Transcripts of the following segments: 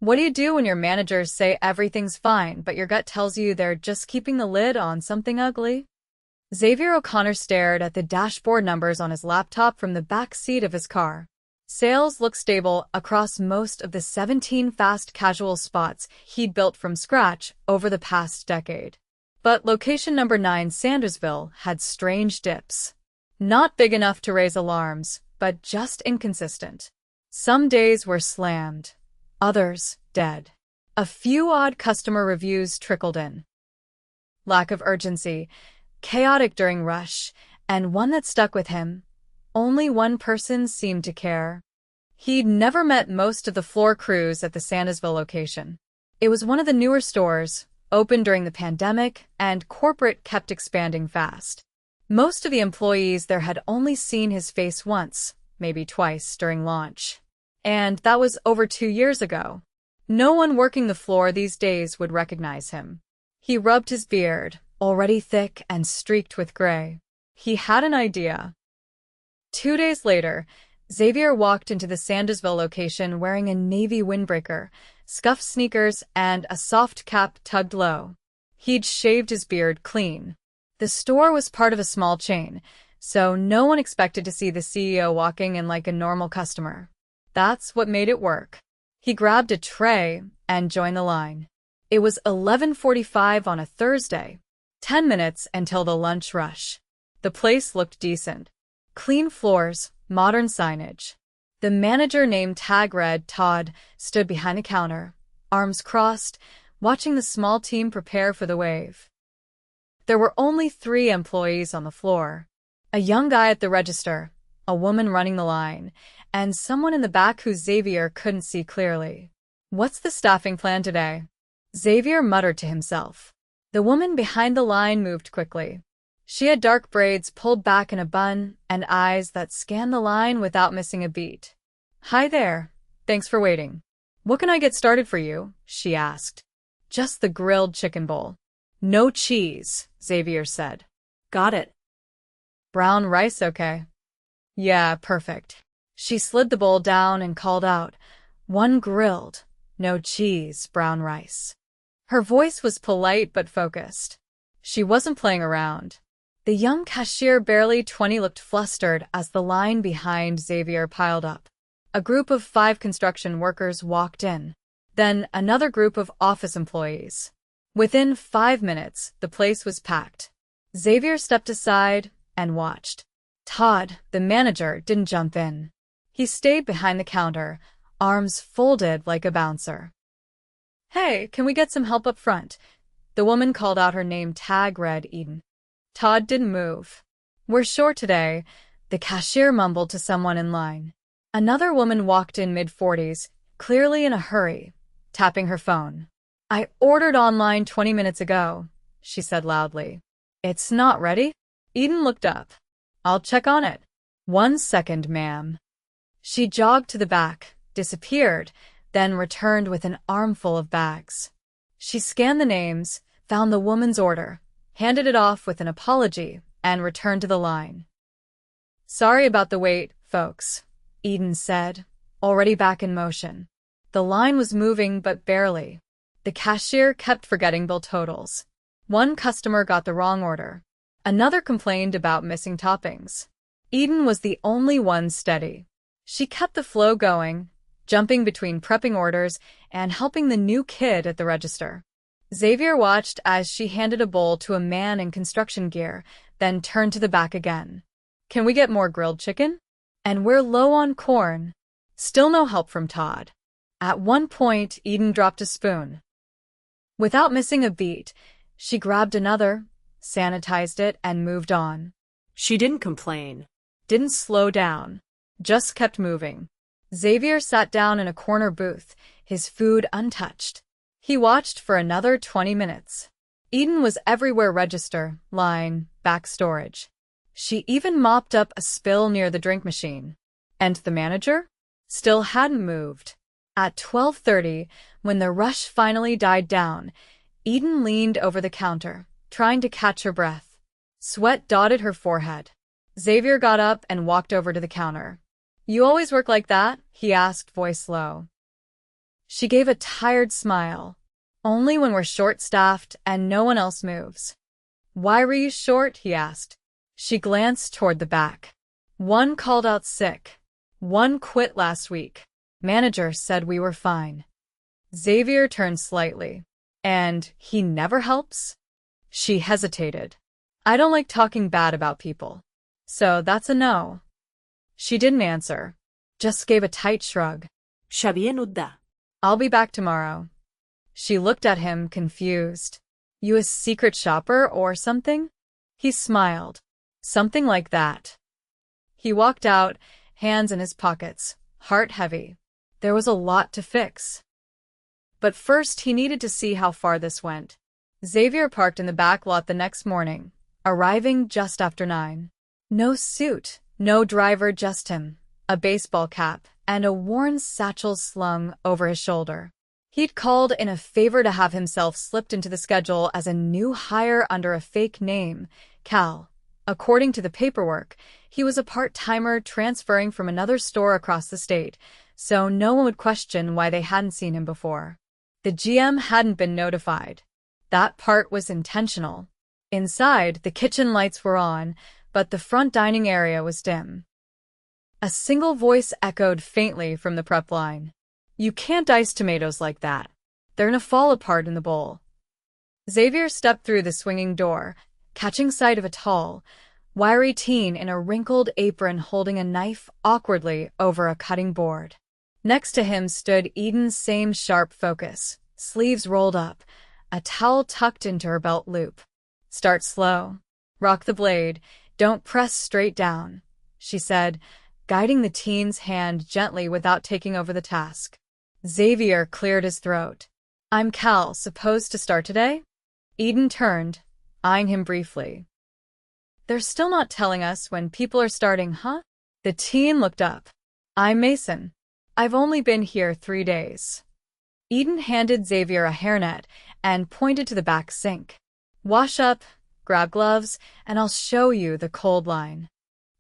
What do you do when your managers say everything's fine, but your gut tells you they're just keeping the lid on something ugly? Xavier O'Connor stared at the dashboard numbers on his laptop from the back seat of his car. Sales looked stable across most of the 17 fast casual spots he'd built from scratch over the past decade. But location number 9, Sandersville, had strange dips. Not big enough to raise alarms, but just inconsistent. Some days were slammed, others dead. A few odd customer reviews trickled in. Lack of urgency, chaotic during rush, and one that stuck with him. Only one person seemed to care. He'd never met most of the floor crews at the Sandersville location. It was one of the newer stores, opened during the pandemic, and corporate kept expanding fast. Most of the employees there had only seen his face once, maybe twice, during launch. And that was over 2 years ago. No one working the floor these days would recognize him. He rubbed his beard, already thick and streaked with gray. He had an idea. 2 days later, Xavier walked into the Sandersville location wearing a navy windbreaker, scuffed sneakers, and a soft cap tugged low. He'd shaved his beard clean. The store was part of a small chain, so no one expected to see the CEO walking in like a normal customer. That's what made it work. He grabbed a tray and joined the line. It was 11:45 on a Thursday, 10 minutes until the lunch rush. The place looked decent. Clean floors, modern signage. The manager, named Tag Red Todd, stood behind the counter, arms crossed, watching the small team prepare for the wave. There were only 3 employees on the floor. A young guy at the register, a woman running the line, and someone in the back who Xavier couldn't see clearly. "What's the staffing plan today?" Xavier muttered to himself. The woman behind the line moved quickly. She had dark braids pulled back in a bun and eyes that scanned the line without missing a beat. "Hi there. Thanks for waiting. What can I get started for you?" she asked. "Just the grilled chicken bowl." "No cheese," Xavier said. "Got it." "Brown rice, okay?" "Yeah, perfect." She slid the bowl down and called out, "One grilled, no cheese, brown rice." Her voice was polite but focused. She wasn't playing around. The young cashier, barely 20, looked flustered as the line behind Xavier piled up. A group of 5 construction workers walked in. Then another group of office employees. Within 5 minutes, the place was packed. Xavier stepped aside and watched. Todd, the manager, didn't jump in. He stayed behind the counter, arms folded like a bouncer. "Hey, can we get some help up front?" The woman called out her name, Tag Red Eden. Todd didn't move. "We're short today," the cashier mumbled to someone in line. Another woman walked in, mid-40s, clearly in a hurry, tapping her phone. "I ordered online 20 minutes ago," she said loudly. "It's not ready?" Eden looked up. "I'll check on it." "1 second, ma'am." She jogged to the back, disappeared, then returned with an armful of bags. She scanned the names, found the woman's order, handed it off with an apology, and returned to the line. "Sorry about the wait, folks," Eden said, already back in motion. The line was moving, but barely. The cashier kept forgetting bill totals. One customer got the wrong order. Another complained about missing toppings. Eden was the only one steady. She kept the flow going, jumping between prepping orders and helping the new kid at the register. Xavier watched as she handed a bowl to a man in construction gear, then turned to the back again. "Can we get more grilled chicken? And we're low on corn." Still no help from Todd. At one point, Eden dropped a spoon. Without missing a beat, she grabbed another, sanitized it, and moved on. She didn't complain. Didn't slow down. Just kept moving. Xavier sat down in a corner booth, his food untouched. He watched for another 20 minutes. Eden was everywhere: register, line, back storage. She even mopped up a spill near the drink machine. And the manager? Still hadn't moved. At 12:30, when the rush finally died down, Eden leaned over the counter, trying to catch her breath. Sweat dotted her forehead. Xavier got up and walked over to the counter. "You always work like that?" he asked, voice low. She gave a tired smile. Only when we're short-staffed and no one else moves. Why were you short? He asked. She glanced toward the back. One called out sick. One quit last week. Manager said we were fine. Xavier turned slightly. And he never helps? She hesitated. I don't like talking bad about people. So that's a no. She didn't answer. Just gave a tight shrug. شبیه نوده. I'll be back tomorrow. She looked at him, confused. You a secret shopper or something? He smiled. Something like that. He walked out, hands in his pockets, heart heavy. There was a lot to fix. But first he needed to see how far this went. Xavier parked in the back lot the next morning, arriving just after 9. No suit, no driver, just him, a baseball cap, and a worn satchel slung over his shoulder. He'd called in a favor to have himself slipped into the schedule as a new hire under a fake name, Cal. According to the paperwork, he was a part-timer transferring from another store across the state, so no one would question why they hadn't seen him before. The GM hadn't been notified. That part was intentional. Inside, the kitchen lights were on, but the front dining area was dim. A single voice echoed faintly from the prep line. You can't dice tomatoes like that. They're gonna fall apart in the bowl. Xavier stepped through the swinging door, catching sight of a tall, wiry teen in a wrinkled apron holding a knife awkwardly over a cutting board. Next to him stood Eden's same sharp focus, sleeves rolled up, a towel tucked into her belt loop. Start slow. Rock the blade. Don't press straight down, she said, guiding the teen's hand gently without taking over the task. Xavier cleared his throat. I'm Cal, supposed to start today? Eden turned, eyeing him briefly. They're still not telling us when people are starting, huh? The teen looked up. I'm Mason. I've only been here 3 days. Eden handed Xavier a hairnet and pointed to the back sink. Wash up, grab gloves, and I'll show you the cold line.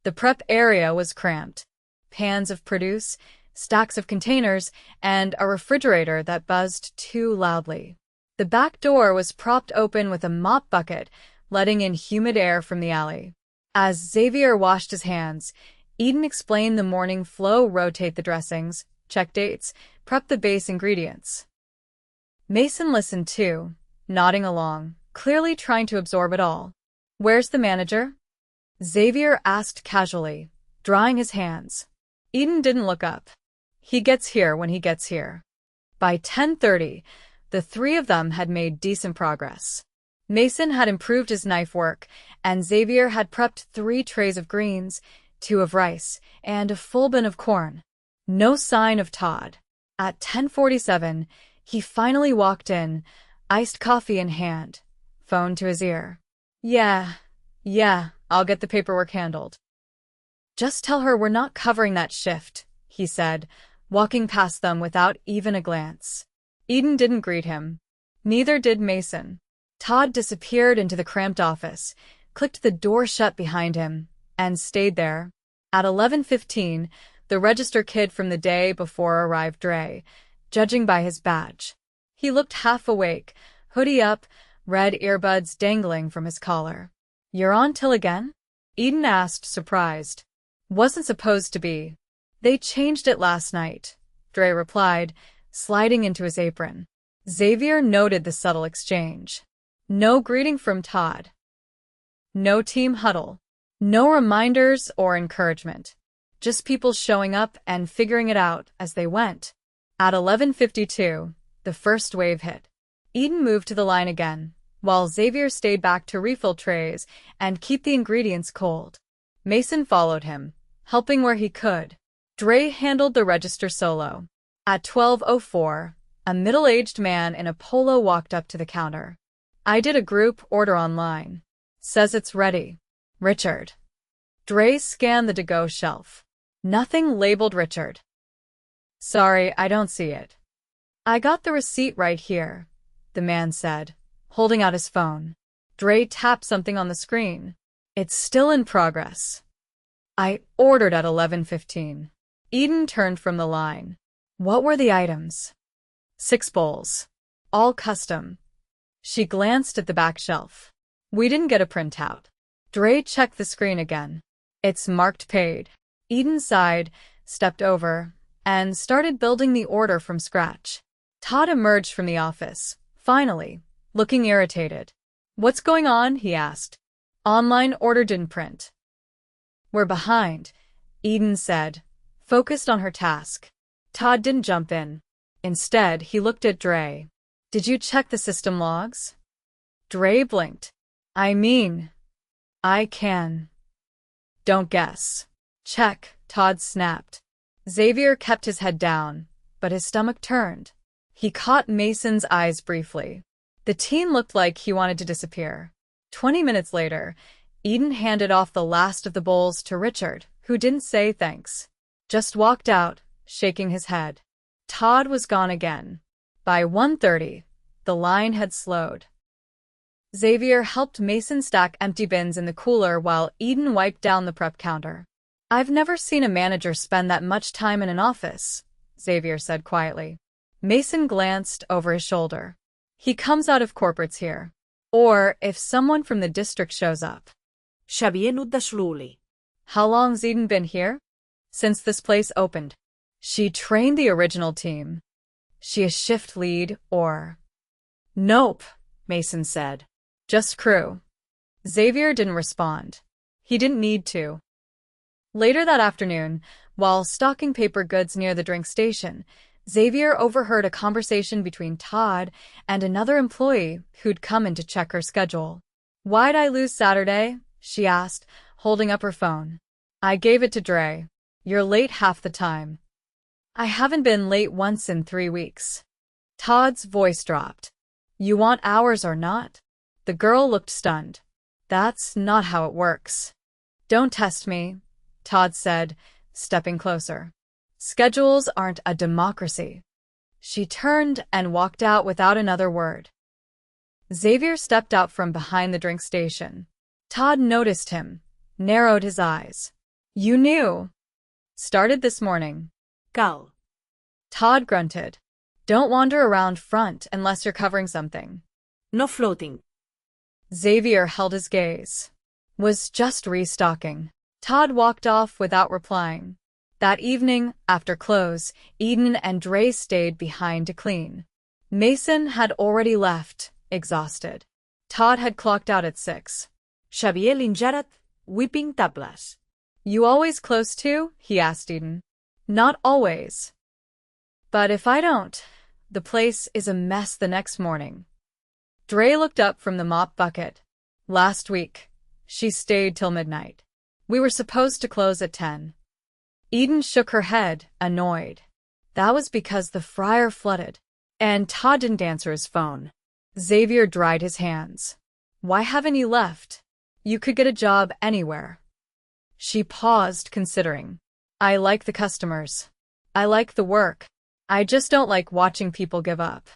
The prep area was cramped. Pans of produce, stacks of containers, and a refrigerator that buzzed too loudly. The back door was propped open with a mop bucket, letting in humid air from the alley. As Xavier washed his hands, Eden explained the morning flow: rotate the dressings, check dates, prep the base ingredients. Mason listened too, nodding along, clearly trying to absorb it all. Where's the manager? Xavier asked casually, drying his hands. Eden didn't look up. He gets here when he gets here. By 10:30, the three of them had made decent progress. Mason had improved his knife work, and Xavier had prepped 3 trays of greens, 2 of rice, and a full bin of corn. No sign of Todd. At 10:47, he finally walked in, iced coffee in hand, phone to his ear. Yeah, I'll get the paperwork handled. Just tell her we're not covering that shift, he said, walking past them without even a glance. Eden didn't greet him. Neither did Mason. Todd disappeared into the cramped office, clicked the door shut behind him, and stayed there. At 11:15, the register kid from the day before arrived Dre, judging by his badge. He looked half awake, hoodie up, red earbuds dangling from his collar. You're on till again? Eden asked, surprised. Wasn't supposed to be. They changed it last night, Dre replied, sliding into his apron. Xavier noted the subtle exchange. No greeting from Todd. No team huddle. No reminders or encouragement. Just people showing up and figuring it out as they went. At 11:52, the first wave hit. Eden moved to the line again, while Xavier stayed back to refill trays and keep the ingredients cold. Mason followed him, helping where he could. Dre handled the register solo. At 12:04, a middle-aged man in a polo walked up to the counter. I did a group order online. Says it's ready. Richard. Dre scanned the to-go shelf. Nothing labeled Richard. Sorry, I don't see it. I got the receipt right here, the man said, holding out his phone. Dre tapped something on the screen. It's still in progress. I ordered at 11:15. Eden turned from the line. What were the items? 6 bowls. All custom. She glanced at the back shelf. We didn't get a printout. Dre checked the screen again. It's marked paid. Eden sighed, stepped over, and started building the order from scratch. Todd emerged from the office, finally, looking irritated. What's going on? He asked. Online order didn't print. We're behind, Eden said, focused on her task. Todd didn't jump in. Instead, he looked at Dre. Did you check the system logs? Dre blinked. I can. Don't guess. Check, Todd snapped. Xavier kept his head down, but his stomach turned. He caught Mason's eyes briefly. The teen looked like he wanted to disappear. 20 minutes later, Eden handed off the last of the bowls to Richard, who didn't say thanks. Just walked out, shaking his head. Todd was gone again. By 1:30, the line had slowed. Xavier helped Mason stack empty bins in the cooler while Eden wiped down the prep counter. I've never seen a manager spend that much time in an office, Xavier said quietly. Mason glanced over his shoulder. He comes out of corporates here. Or if someone from the district shows up. Xavier nudda slowly. How long's Eden been here? Since this place opened. She trained the original team. She a shift lead or... Nope, Mason said. Just crew. Xavier didn't respond. He didn't need to. Later that afternoon, while stocking paper goods near the drink station, Xavier overheard a conversation between Todd and another employee who'd come in to check her schedule. Why'd I lose Saturday? She asked, holding up her phone. I gave it to Dre. You're late half the time. I haven't been late once in 3 weeks. Todd's voice dropped. You want hours or not? The girl looked stunned. That's not how it works. Don't test me, Todd said, stepping closer. Schedules aren't a democracy. She turned and walked out without another word. Xavier stepped out from behind the drink station. Todd noticed him, narrowed his eyes. You knew. Started this morning. Gal. Todd grunted. Don't wander around front unless you're covering something. No floating. Xavier held his gaze. Was just restocking. Todd walked off without replying. That evening, after close, Eden and Dre stayed behind to clean. Mason had already left, exhausted. Todd had clocked out at 6. Xavier linjarat, whipping tablas. You always close too? He asked Eden. Not always. But if I don't, the place is a mess the next morning. Dre looked up from the mop bucket. Last week, she stayed till midnight. We were supposed to close at 10. Eden shook her head, annoyed. That was because the fryer flooded, and Todd didn't answer his phone. Xavier dried his hands. Why haven't you left? You could get a job anywhere. She paused, considering. I like the customers. I like the work. I just don't like watching people give up.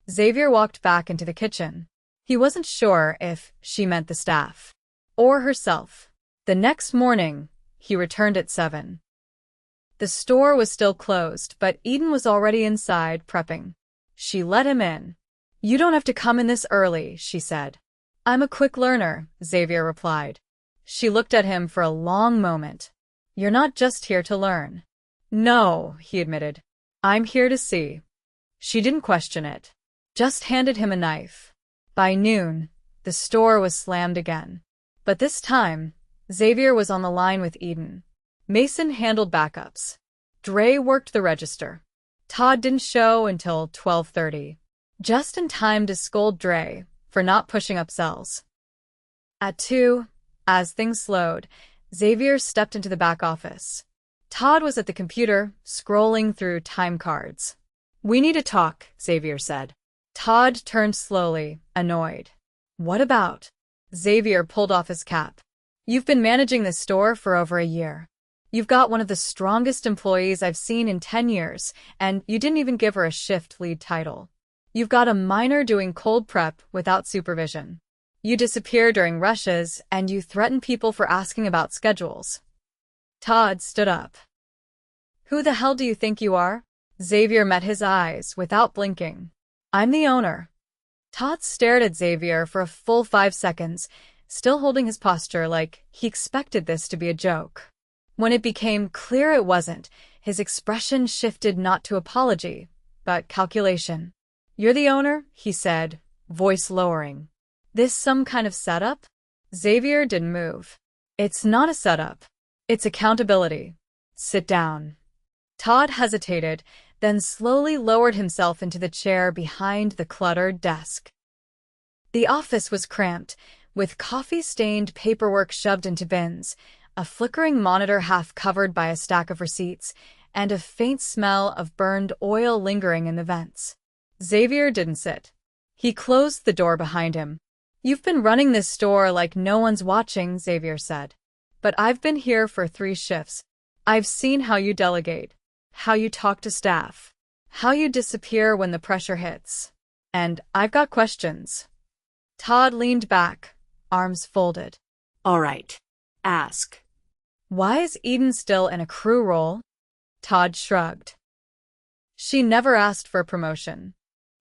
Xavier walked back into the kitchen. He wasn't sure if she meant the staff or herself. The next morning, he returned at 7. The store was still closed, but Eden was already inside, prepping. She let him in. You don't have to come in this early, she said. I'm a quick learner, Xavier replied. She looked at him for a long moment. You're not just here to learn. No, he admitted. I'm here to see. She didn't question it. Just handed him a knife. By noon, the store was slammed again. But this time, Xavier was on the line with Eden. Mason handled backups. Dre worked the register. Todd didn't show until 12:30, just in time to scold Dre for not pushing up cells. At 2, as things slowed, Xavier stepped into the back office. Todd was at the computer, scrolling through time cards. We need to talk, Xavier said. Todd turned slowly, annoyed. What about? Xavier pulled off his cap. You've been managing this store for over a year. You've got one of the strongest employees I've seen in 10 years, and you didn't even give her a shift lead title. You've got a miner doing cold prep without supervision. You disappear during rushes, and you threaten people for asking about schedules. Todd stood up. Who the hell do you think you are? Xavier met his eyes without blinking. I'm the owner. Todd stared at Xavier for a full 5 seconds, still holding his posture like he expected this to be a joke. When it became clear it wasn't, his expression shifted not to apology, but calculation. You're the owner, he said, voice lowering. This some kind of setup? Xavier didn't move. It's not a setup. It's accountability. Sit down. Todd hesitated, then slowly lowered himself into the chair behind the cluttered desk. The office was cramped, with coffee-stained paperwork shoved into bins, a flickering monitor half covered by a stack of receipts, and a faint smell of burned oil lingering in the vents. Xavier didn't sit. He closed the door behind him. You've been running this store like no one's watching, Xavier said. But I've been here for 3 shifts. I've seen how you delegate, how you talk to staff, how you disappear when the pressure hits. And I've got questions. Todd leaned back, arms folded. All right. Ask. Why is Eden still in a crew role? Todd shrugged. She never asked for a promotion.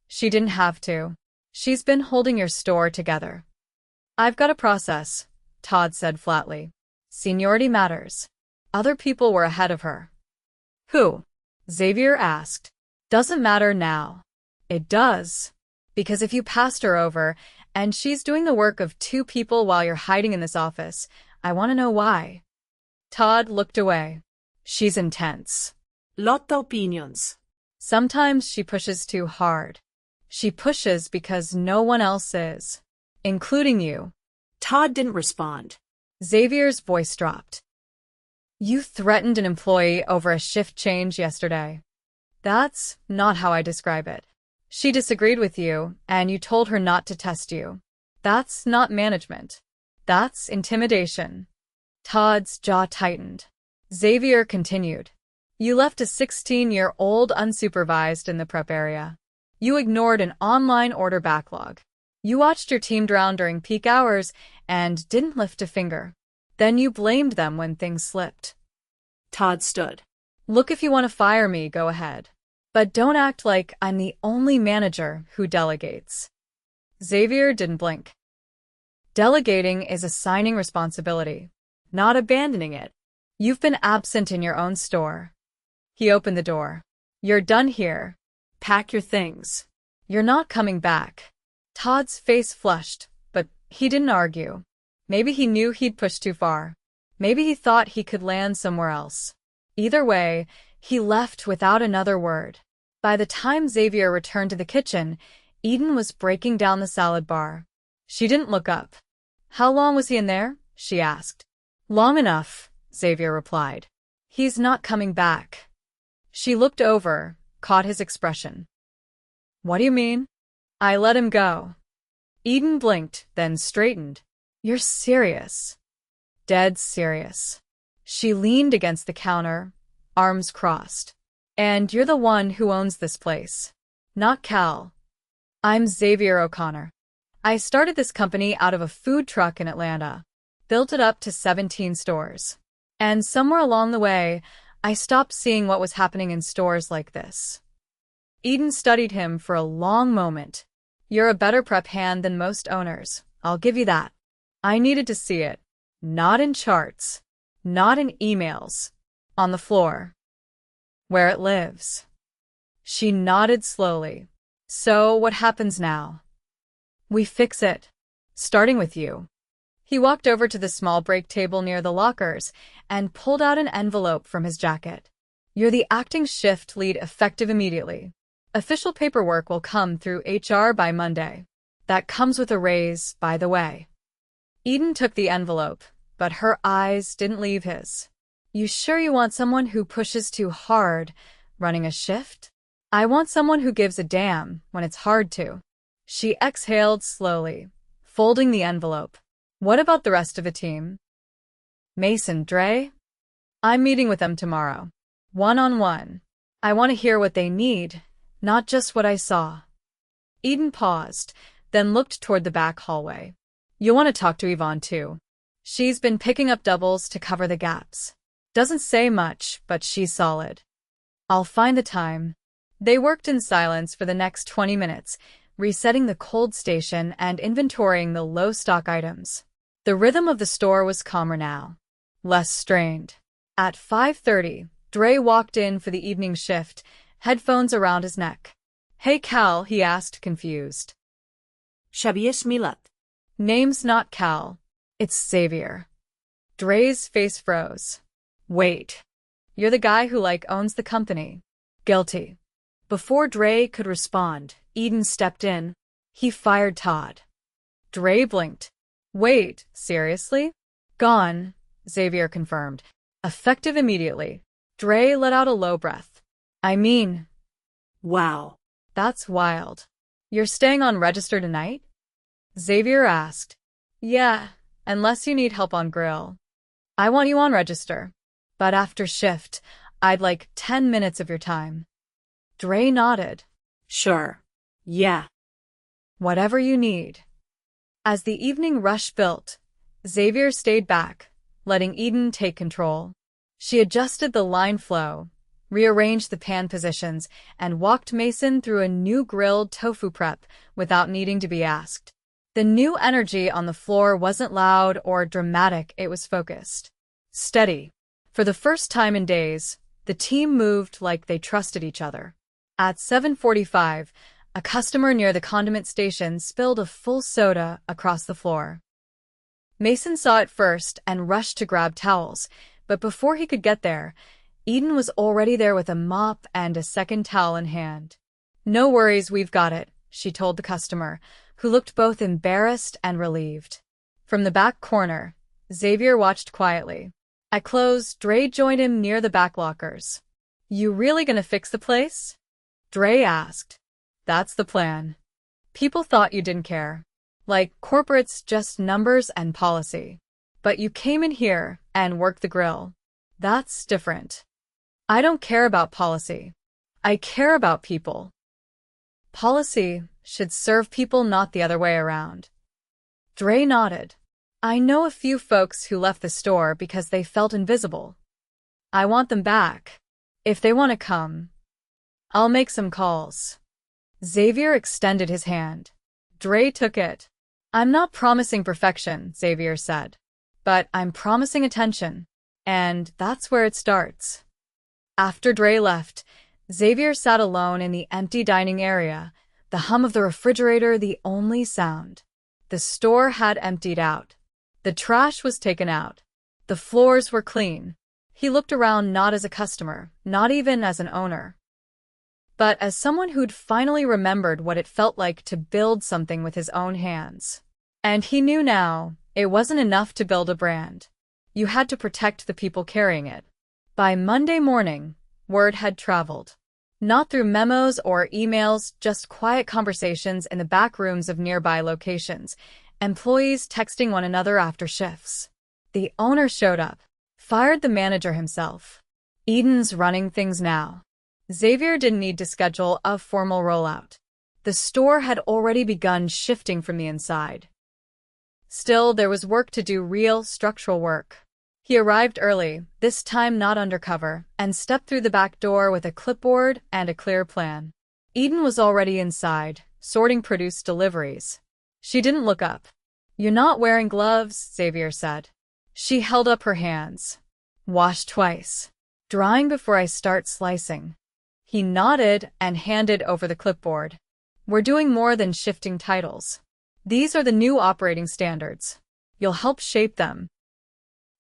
She didn't have to. She's been holding your store together. I've got a process, Todd said flatly. Seniority matters. Other people were ahead of her. Who? Xavier asked. Doesn't matter now. It does. Because if you passed her over, and she's doing the work of 2 people while you're hiding in this office, I want to know why. Todd looked away. She's intense. Lotta opinions. Sometimes she pushes too hard. She pushes because no one else is, including you. Todd didn't respond. Xavier's voice dropped. You threatened an employee over a shift change yesterday. That's not how I describe it. She disagreed with you, and you told her not to test you. That's not management. That's intimidation. Todd's jaw tightened. Xavier continued. You left a 16-year-old unsupervised in the prep area. You ignored an online order backlog. You watched your team drown during peak hours and didn't lift a finger. Then you blamed them when things slipped. Todd stood. Look, if you want to fire me, go ahead. But don't act like I'm the only manager who delegates. Xavier didn't blink. Delegating is assigning responsibility, not abandoning it. You've been absent in your own store. He opened the door. You're done here. Pack your things. You're not coming back. Todd's face flushed, but he didn't argue. Maybe he knew he'd pushed too far. Maybe he thought he could land somewhere else. Either way, he left without another word. By the time Xavier returned to the kitchen, Eden was breaking down the salad bar. She didn't look up. How long was he in there? She asked. Long enough, Xavier replied. He's not coming back. She looked over, caught his expression. What do you mean? I let him go. Eden blinked, then straightened. You're serious. Dead serious. She leaned against the counter, arms crossed. And you're the one who owns this place. Not Cal. I'm Xavier O'Connor. I started this company out of a food truck in Atlanta, built it up to 17 stores. And somewhere along the way, I stopped seeing what was happening in stores like this. Eden studied him for a long moment. You're a better prep hand than most owners, I'll give you that. I needed to see it. Not in charts. Not in emails. On the floor. Where it lives. She nodded slowly. So what happens now? We fix it. Starting with you. He walked over to the small break table near the lockers and pulled out an envelope from his jacket. You're the acting shift lead, effective immediately. Official paperwork will come through HR by Monday. That comes with a raise, by the way. Eden took the envelope, but her eyes didn't leave his. You sure you want someone who pushes too hard, running a shift? I want someone who gives a damn when it's hard to. She exhaled slowly, folding the envelope. What about the rest of the team? Mason, Dre? I'm meeting with them tomorrow. One-on-one. I want to hear what they need, not just what I saw. Eden paused, then looked toward the back hallway. You'll want to talk to Yvonne too. She's been picking up doubles to cover the gaps. Doesn't say much, but she's solid. I'll find the time. They worked in silence for the next 20 minutes, resetting the cold station and inventorying the low-stock items. The rhythm of the store was calmer now, less strained. At 5:30, Dre walked in for the evening shift, headphones around his neck. "Hey, Cal," he asked, confused. Xavier Smilat. "Name's not Cal. It's Xavier." Dre's face froze. "Wait. You're the guy who, owns the company." "Guilty." Before Dre could respond, Eden stepped in. He fired Todd. Dre blinked. "Wait, seriously?" "Gone," Xavier confirmed. "Effective immediately." Dre let out a low breath. "I mean..." "Wow. "That's wild. You're staying on register tonight?" Xavier asked. "Yeah, unless you need help on grill. I want you on register. But after shift, I'd like 10 minutes of your time." Dre nodded. "Sure. Yeah." "Whatever you need." As the evening rush built, Xavier stayed back, letting Eden take control. She adjusted the line flow, rearranged the pan positions, and walked Mason through a new grilled tofu prep without needing to be asked. The new energy on the floor wasn't loud or dramatic, it was focused. Steady. For the first time in days, the team moved like they trusted each other. At 7:45, a customer near the condiment station spilled a full soda across the floor. Mason saw it first and rushed to grab towels, but before he could get there, Eden was already there with a mop and a second towel in hand. "No worries, we've got it," she told the customer, who looked both embarrassed and relieved. From the back corner, Xavier watched quietly. At close, Dre joined him near the back lockers. "You really gonna fix the place?" Dre asked. "That's the plan. People thought you didn't care. Corporate's just numbers and policy. But you came in here and worked the grill. That's different. I don't care about policy. I care about people. Policy should serve people, not the other way around." Dre nodded. "I know a few folks who left the store because they felt invisible. I want them back. If they want to come, I'll make some calls." Xavier extended his hand. Dre took it. "I'm not promising perfection," Xavier said. "But I'm promising attention. And that's where it starts." After Dre left, Xavier sat alone in the empty dining area, the hum of the refrigerator the only sound. The store had emptied out. The trash was taken out. The floors were clean. He looked around not as a customer, not even as an owner, but as someone who'd finally remembered what it felt like to build something with his own hands. And he knew now, it wasn't enough to build a brand. You had to protect the people carrying it. By Monday morning, word had traveled. Not through memos or emails, just quiet conversations in the back rooms of nearby locations, employees texting one another after shifts. The owner showed up, fired the manager himself. Eden's running things now. Xavier didn't need to schedule a formal rollout. The store had already begun shifting from the inside. Still, there was work to do, real structural work. He arrived early, this time not undercover, and stepped through the back door with a clipboard and a clear plan. Eden was already inside, sorting produce deliveries. She didn't look up. "You're not wearing gloves," Xavier said. She held up her hands. "Wash twice. Drying before I start slicing." He nodded and handed over the clipboard. "We're doing more than shifting titles. These are the new operating standards. You'll help shape them.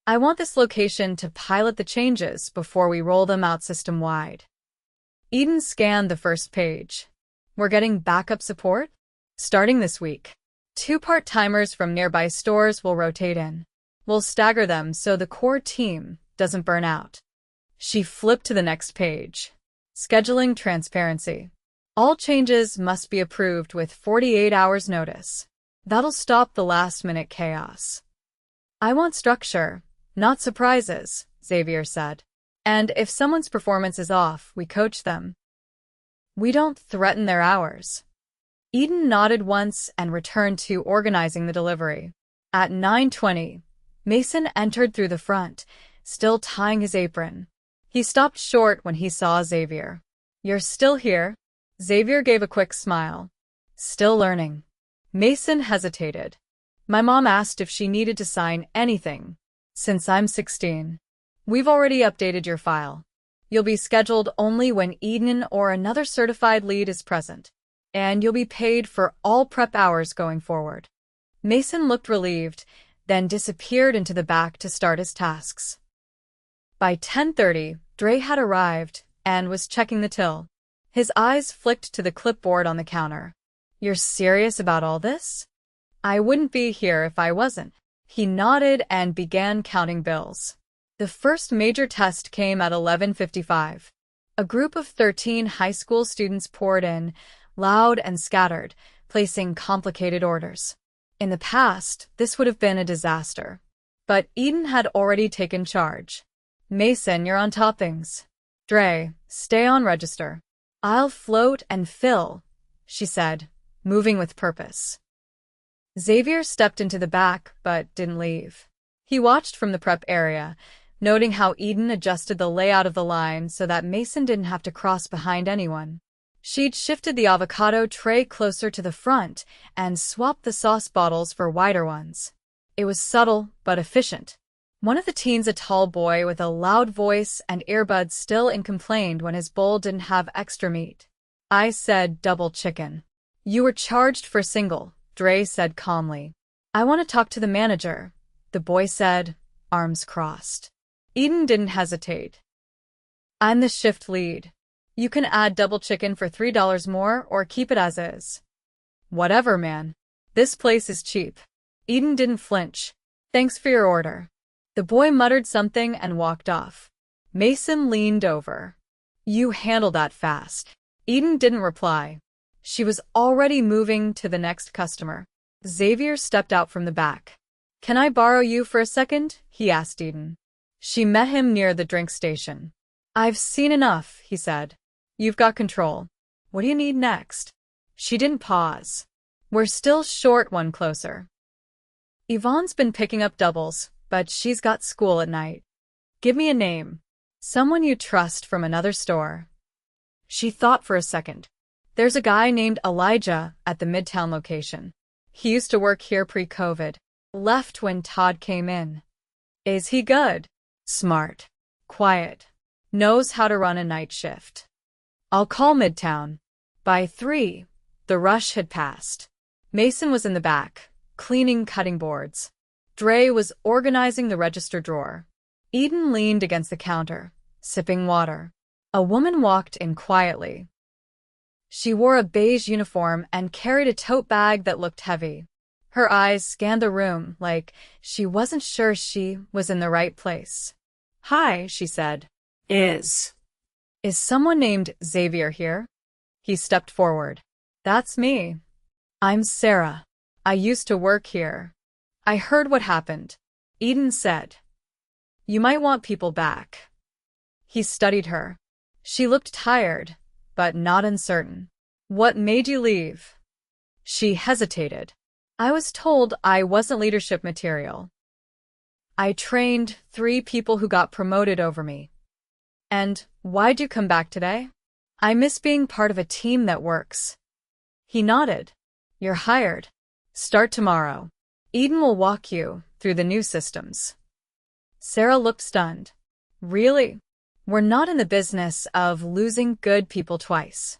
I want this location to pilot the changes before we roll them out system-wide." Eden scanned the first page. "We're getting backup support? Starting this week. 2 part-timers from nearby stores will rotate in. We'll stagger them so the core team doesn't burn out." She flipped to the next page. "Scheduling transparency. All changes must be approved with 48 hours notice. That'll stop the last-minute chaos. I want structure, not surprises," Xavier said. "And if someone's performance is off, we coach them. We don't threaten their hours." Eden nodded once and returned to organizing the delivery. At 9:20, Mason entered through the front, still tying his apron. He stopped short when he saw Xavier. You're still here? Xavier gave a quick smile. Still learning. Mason hesitated. My mom asked if she needed to sign anything. Since I'm 16. We've already updated your file. You'll be scheduled only when Eden or another certified lead is present. And you'll be paid for all prep hours going forward. Mason looked relieved, then disappeared into the back to start his tasks. By 10:30, Dre had arrived and was checking the till. His eyes flicked to the clipboard on the counter. You're serious about all this? I wouldn't be here if I wasn't. He nodded and began counting bills. The first major test came at 11:55. A group of 13 high school students poured in, loud and scattered, placing complicated orders. In the past, this would have been a disaster. But Eden had already taken charge. Mason, you're on toppings. Dre, stay on register. I'll float and fill, she said, moving with purpose. Xavier stepped into the back, but didn't leave. He watched from the prep area, noting how Eden adjusted the layout of the line so that Mason didn't have to cross behind anyone. She'd shifted the avocado tray closer to the front and swapped the sauce bottles for wider ones. It was subtle but efficient. One of the teens, a tall boy with a loud voice and earbuds, still complained when his bowl didn't have extra meat. I said double chicken. You were charged for single, Dre said calmly. I want to talk to the manager, the boy said, arms crossed. Eden didn't hesitate. I'm the shift lead. You can add double chicken for $3 more or keep it as is. Whatever, man. This place is cheap. Eden didn't flinch. Thanks for your order. The boy muttered something and walked off. Mason leaned over. You handle that fast. Eden didn't reply. She was already moving to the next customer. Xavier stepped out from the back. Can I borrow you for a second? He asked Eden. She met him near the drink station. I've seen enough, he said. You've got control. What do you need next? She didn't pause. We're still short one closer. Yvonne's been picking up doubles, but she's got school at night. Give me a name. Someone you trust from another store. She thought for a second. There's a guy named Elijah at the Midtown location. He used to work here pre-COVID. Left when Todd came in. Is he good? Smart. Quiet. Knows how to run a night shift. I'll call Midtown. By 3, the rush had passed. Mason was in the back, cleaning cutting boards. Dre was organizing the register drawer. Eden leaned against the counter, sipping water. A woman walked in quietly. She wore a beige uniform and carried a tote bag that looked heavy. Her eyes scanned the room like she wasn't sure she was in the right place. Hi, she said. Is someone named Xavier here? He stepped forward. That's me. I'm Sarah. I used to work here. I heard what happened. Eden said. You might want people back. He studied her. She looked tired, but not uncertain. What made you leave? She hesitated. I was told I wasn't leadership material. I trained 3 people who got promoted over me. And why'd you come back today? I miss being part of a team that works. He nodded. You're hired. Start tomorrow. Eden will walk you through the new systems. Sarah looked stunned. Really? We're not in the business of losing good people twice.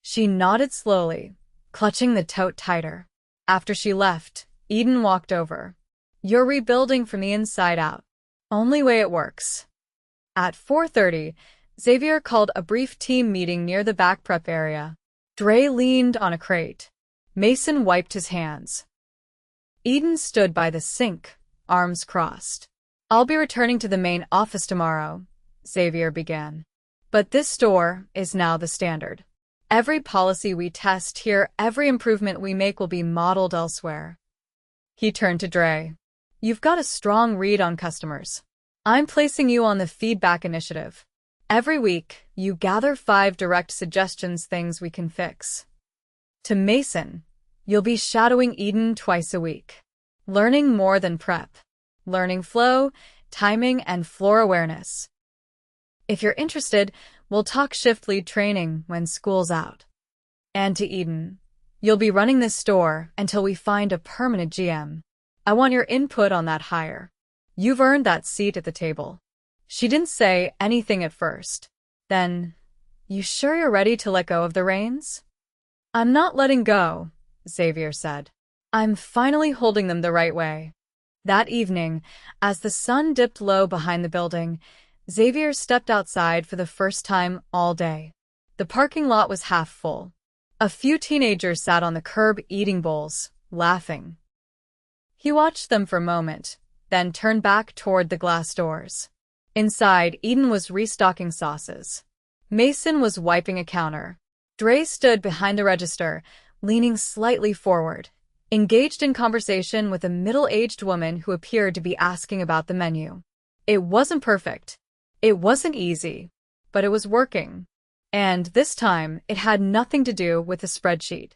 She nodded slowly, clutching the tote tighter. After she left, Eden walked over. You're rebuilding from the inside out. Only way it works. At 4:30, Xavier called a brief team meeting near the back prep area. Dre leaned on a crate. Mason wiped his hands. Eden stood by the sink, arms crossed. I'll be returning to the main office tomorrow, Xavier began. But this store is now the standard. Every policy we test here, every improvement we make will be modeled elsewhere. He turned to Dre. You've got a strong read on customers. I'm placing you on the feedback initiative. Every week, you gather 5 direct suggestions, things we can fix. To Mason, you'll be shadowing Eden twice a week. Learning more than prep. Learning flow, timing, and floor awareness. If you're interested, We'll talk shift lead training when school's out. And to Eden, you'll be running this store until we find a permanent GM. I want your input on that hire. You've earned that seat at the table. She didn't say anything at first. Then, you sure you're ready to let go of the reins? I'm not letting go, Xavier said. I'm finally holding them the right way. That evening, as the sun dipped low behind the building, Xavier stepped outside for the first time all day. The parking lot was half full. A few teenagers sat on the curb eating bowls, laughing. He watched them for a moment, then turned back toward the glass doors. Inside, Eden was restocking sauces. Mason was wiping a counter. Dre stood behind the register, leaning slightly forward, engaged in conversation with a middle-aged woman who appeared to be asking about the menu. It wasn't perfect. It wasn't easy, but it was working. And this time, it had nothing to do with the spreadsheet.